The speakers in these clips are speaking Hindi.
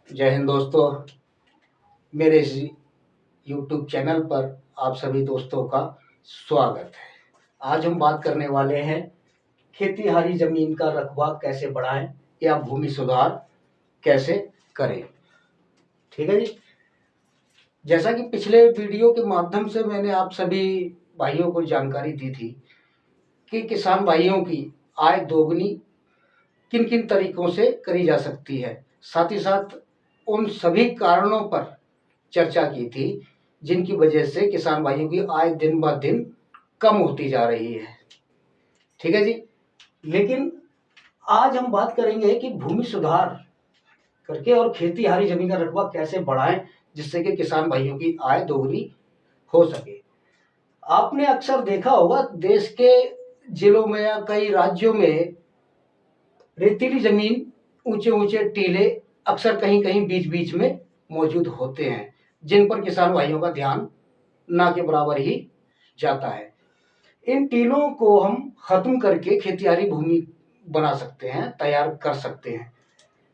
जय हिंद दोस्तों। मेरे इस यूट्यूब चैनल पर आप सभी दोस्तों का स्वागत है। आज हम बात करने वाले हैं खेतीहारी जमीन का रकबा कैसे बढ़ाएं या भूमि सुधार कैसे करें। ठीक है जी। जैसा कि पिछले वीडियो के माध्यम से मैंने आप सभी भाइयों को जानकारी दी थी कि किसान भाइयों की आय दोगुनी किन किन तरीकों से करी जा सकती है, साथ ही साथ उन सभी कारणों पर चर्चा की थी जिनकी वजह से किसान भाइयों की आय दिन ब दिन कम होती जा रही है। ठीक है जी। लेकिन आज हम बात करेंगे कि भूमि सुधार करके और खेतीहारी जमीन का रकबा कैसे बढ़ाएं जिससे कि किसान भाइयों की आय दोगुनी हो सके। आपने अक्सर देखा होगा देश के जिलों में या कई राज्यों में रेतीली जमीन, ऊंचे ऊंचे टीले अक्सर कहीं कहीं बीच बीच में मौजूद होते हैं जिन पर किसान भाइयों का ध्यान ना के बराबर ही जाता है। इन टीलों को हम खत्म करके खेतियारी भूमि बना सकते हैं, तैयार कर सकते हैं।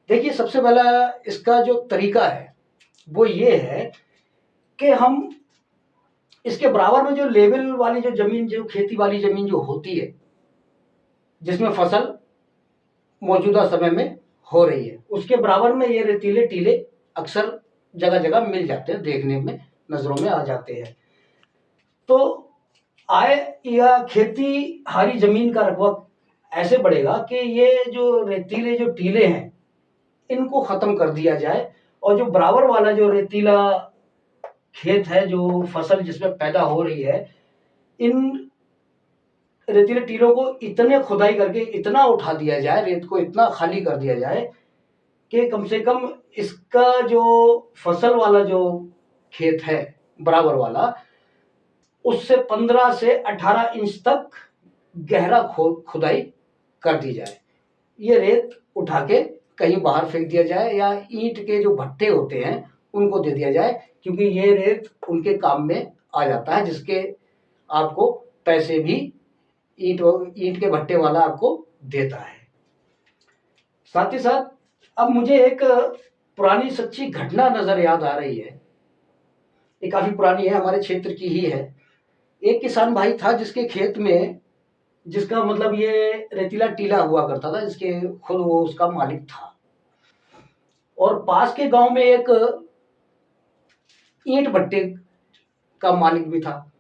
देखिए, सबसे पहला इसका जो तरीका है वो ये है कि हम इसके बराबर में जो लेवल वाली जो जमीन, जो खेती वाली जमीन जो होती है जिसमें फसल मौजूदा समय में हो रही है, उसके बराबर में ये रेतीले टीले अक्सर जगह जगह मिल जाते हैं, देखने में नजरों में आ जाते हैं। तो आय या खेती हारी जमीन का रकबा ऐसे बढ़ेगा कि ये जो रेतीले जो टीले हैं इनको खत्म कर दिया जाए और जो बराबर वाला जो रेतीला खेत है, जो फसल जिसमें पैदा हो रही है, इन रेतीले टीलों को इतने खुदाई करके इतना उठा दिया जाए, रेत को इतना खाली कर दिया जाए कि कम से कम इसका जो फसल वाला जो खेत है बराबर वाला, उससे 15 से 18 इंच तक गहरा खुदाई कर दी जाए। ये रेत उठा के कहीं बाहर फेंक दिया जाए या ईंट के जो भट्टे होते हैं उनको दे दिया जाए, क्योंकि ये रेत उनके काम में आ जाता है, जिसके आपको पैसे भी ईंट के भट्टे वाला आपको देता है। साथ ही साथ अब मुझे एक पुरानी सच्ची घटना नजर याद आ रही है। ये काफी पुरानी है, हमारे क्षेत्र की ही है। एक किसान भाई था जिसके खेत में, जिसका मतलब ये रेतीला टीला हुआ करता था, जिसके खुद वो उसका मालिक था, और पास के गांव में एक ईंट भट्टे का मालिक भी था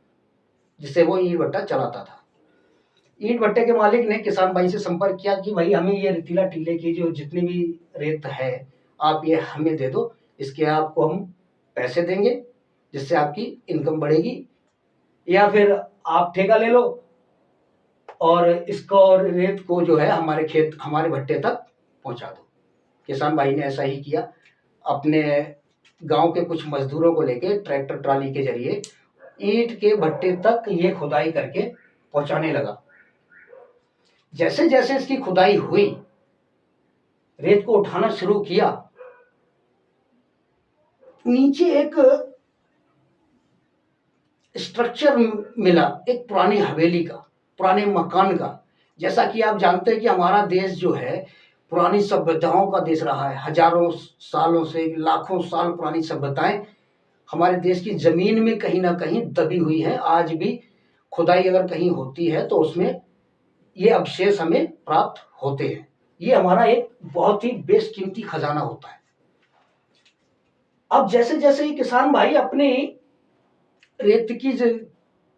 जिससे वो ईंट भट्टा चलाता था। ईंट भट्टे के मालिक ने किसान भाई से संपर्क किया कि भाई हमें ये रेतीला टीले की जो जितनी भी रेत है आप ये हमें दे दो, इसके आपको हम पैसे देंगे जिससे आपकी इनकम बढ़ेगी, या फिर आप ठेका ले लो और इसको रेत को जो है हमारे खेत, हमारे भट्टे तक पहुंचा दो। किसान भाई ने ऐसा ही किया। अपने गांव के कुछ मजदूरों को लेके ट्रैक्टर ट्राली के जरिए ईंट के भट्टे तक ये खुदाई करके पहुंचाने लगा। जैसे जैसे इसकी खुदाई हुई, रेत को उठाना शुरू किया, नीचे एक स्ट्रक्चर मिला, एक पुरानी हवेली का, पुराने मकान का। जैसा कि आप जानते हैं कि हमारा देश जो है पुरानी सभ्यताओं का देश रहा है। हजारों सालों से, लाखों साल पुरानी सभ्यताएं हमारे देश की जमीन में कहीं ना कहीं दबी हुई है। आज भी खुदाई अगर कहीं होती है तो उसमें ये अवशेष हमें प्राप्त होते हैं। ये हमारा एक बहुत ही बेशकीमती खजाना होता है। अब जैसे जैसे ये किसान भाई अपनी रेत की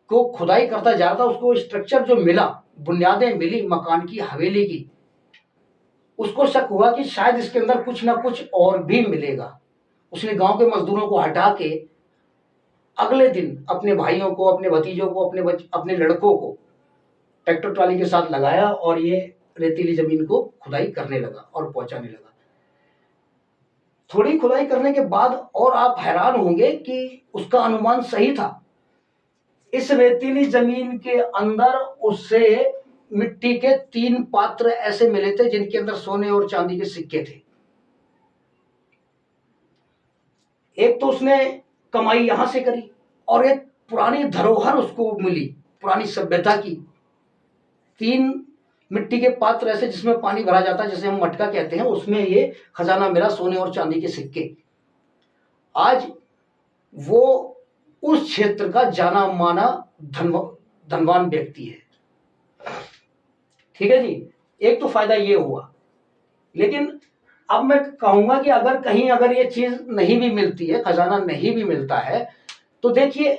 को खुदाई करता जा रहा था, उसको स्ट्रक्चर जो मिला, बुनियादें मिली मकान की, हवेली की, उसको शक हुआ कि शायद इसके अंदर कुछ ना कुछ और भी मिलेगा। उसने गांव के मजदूरों को हटा के अगले दिन अपने भाइयों को, अपने भतीजों को, अपने लड़कों को ट्रैक्टर ट्राली के साथ लगाया और ये रेतीली जमीन को खुदाई करने लगा और पहुंचाने लगा। थोड़ी खुदाई करने के बाद और आप हैरान होंगे कि उसका अनुमान सही था। इस रेतीली जमीन के अंदर उससे मिट्टी के 3 पात्र ऐसे मिले थे जिनके अंदर सोने और चांदी के सिक्के थे। एक तो उसने कमाई यहां से करी और एक पुरानी धरोहर उसको मिली, पुरानी सभ्यता की। 3 मिट्टी के पात्र ऐसे जिसमें पानी भरा जाता है, जिसे हम मटका कहते हैं, उसमें ये खजाना मिला सोने और चांदी के सिक्के। आज वो उस क्षेत्र का जाना माना धनवान व्यक्ति है। ठीक है जी, एक तो फायदा ये हुआ। लेकिन अब मैं कहूंगा कि अगर ये चीज नहीं भी मिलती है, खजाना नहीं भी मिलता है, तो देखिए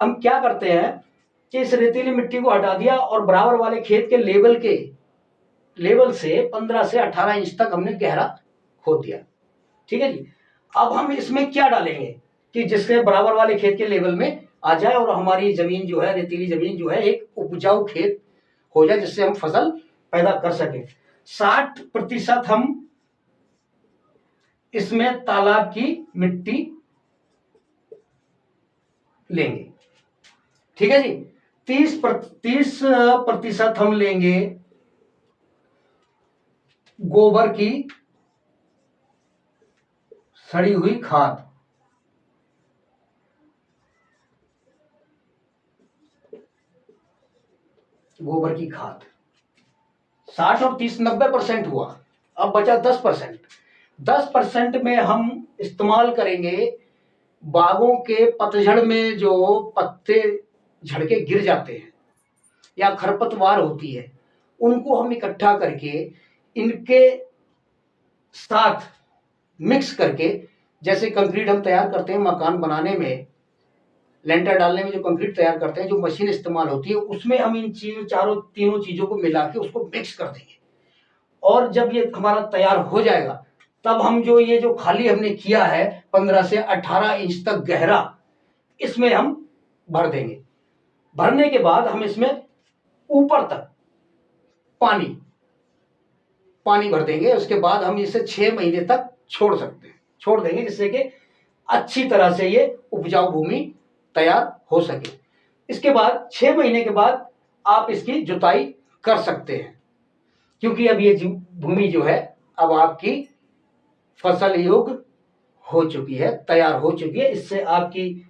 हम क्या करते हैं कि इस रेतीली मिट्टी को हटा दिया और बराबर वाले खेत के लेवल से 15 से 18 इंच तक हमने गहरा खोद दिया। ठीक है जी, अब हम इसमें क्या डालेंगे कि जिससे बराबर वाले खेत के लेवल में आ जाए और हमारी जमीन जो है, रेतीली जमीन जो है, एक उपजाऊ खेत हो जाए, जिससे हम फसल पैदा कर सके। 60% हम इसमें तालाब की मिट्टी लेंगे। ठीक है जी, 30% हम लेंगे गोबर की सड़ी हुई खाद। गोबर की खाद 60 और 30 90% हुआ। अब बचा 10%। 10% में हम इस्तेमाल करेंगे बागों के पतझड़ में जो पत्ते झड़ के गिर जाते हैं या खरपतवार होती है, उनको हम इकट्ठा करके इनके साथ मिक्स करके, जैसे कंक्रीट हम तैयार करते हैं मकान बनाने में, लेंटर डालने में जो कंक्रीट तैयार करते हैं, जो मशीन इस्तेमाल होती है, उसमें हम इन तीनों चीजों को मिला के उसको मिक्स कर देंगे। और जब ये हमारा तैयार हो जाएगा, तब हम जो खाली हमने किया है 15 से 18 इंच तक गहरा, इसमें हम भर देंगे। भरने के बाद हम इसमें ऊपर तक पानी भर देंगे। उसके बाद हम इसे 6 महीने तक छोड़ देंगे, जिससे कि अच्छी तरह से ये उपजाऊ भूमि तैयार हो सके। इसके बाद 6 महीने के बाद आप इसकी जुताई कर सकते हैं, क्योंकि अब ये भूमि जो है अब आपकी फसल योग्य हो चुकी है, तैयार हो चुकी है। इससे आपकी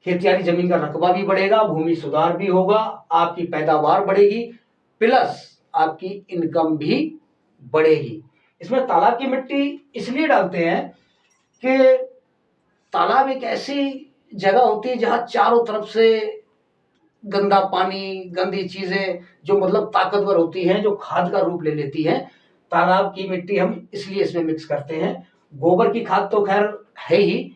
खेतियारी जमीन का रकबा भी बढ़ेगा, भूमि सुधार भी होगा, आपकी पैदावार बढ़ेगी, प्लस आपकी इनकम भी बढ़ेगी। इसमें तालाब की मिट्टी इसलिए डालते हैं कि तालाब एक ऐसी जगह होती है जहां चारों तरफ से गंदा पानी, गंदी चीजें जो मतलब ताकतवर होती हैं, जो खाद का रूप ले लेती हैं, तालाब की मिट्टी हम इसलिए इसमें मिक्स करते हैं। गोबर की खाद तो खैर है ही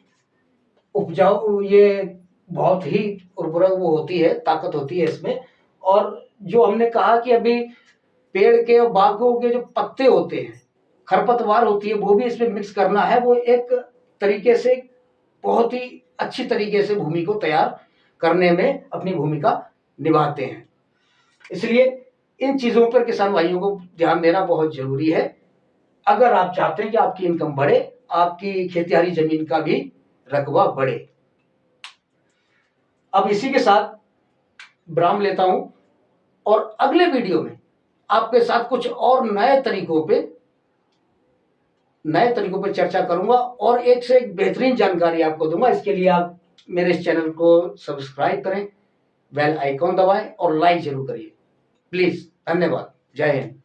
उपजाऊ, ये बहुत ही उर्वरक वो होती है, ताकत होती है इसमें। और जो हमने कहा कि अभी पेड़ के और बागों के जो पत्ते होते हैं, खरपतवार होती है, वो भी इसमें मिक्स करना है। वो एक तरीके से बहुत ही अच्छी तरीके से भूमि को तैयार करने में अपनी भूमिका निभाते हैं। इसलिए इन चीजों पर किसान भाइयों को ध्यान देना बहुत जरूरी है, अगर आप चाहते हैं कि आपकी इनकम बढ़े, आपकी खेतियारी जमीन का भी रकबा बढ़े। अब इसी के साथ विराम लेता हूं और अगले वीडियो में आपके साथ कुछ और नए तरीकों पे चर्चा करूंगा और एक से एक बेहतरीन जानकारी आपको दूंगा। इसके लिए आप मेरे इस चैनल को सब्सक्राइब करें, बेल आइकॉन दबाएं और लाइक जरूर करिए प्लीज। धन्यवाद। जय हिंद।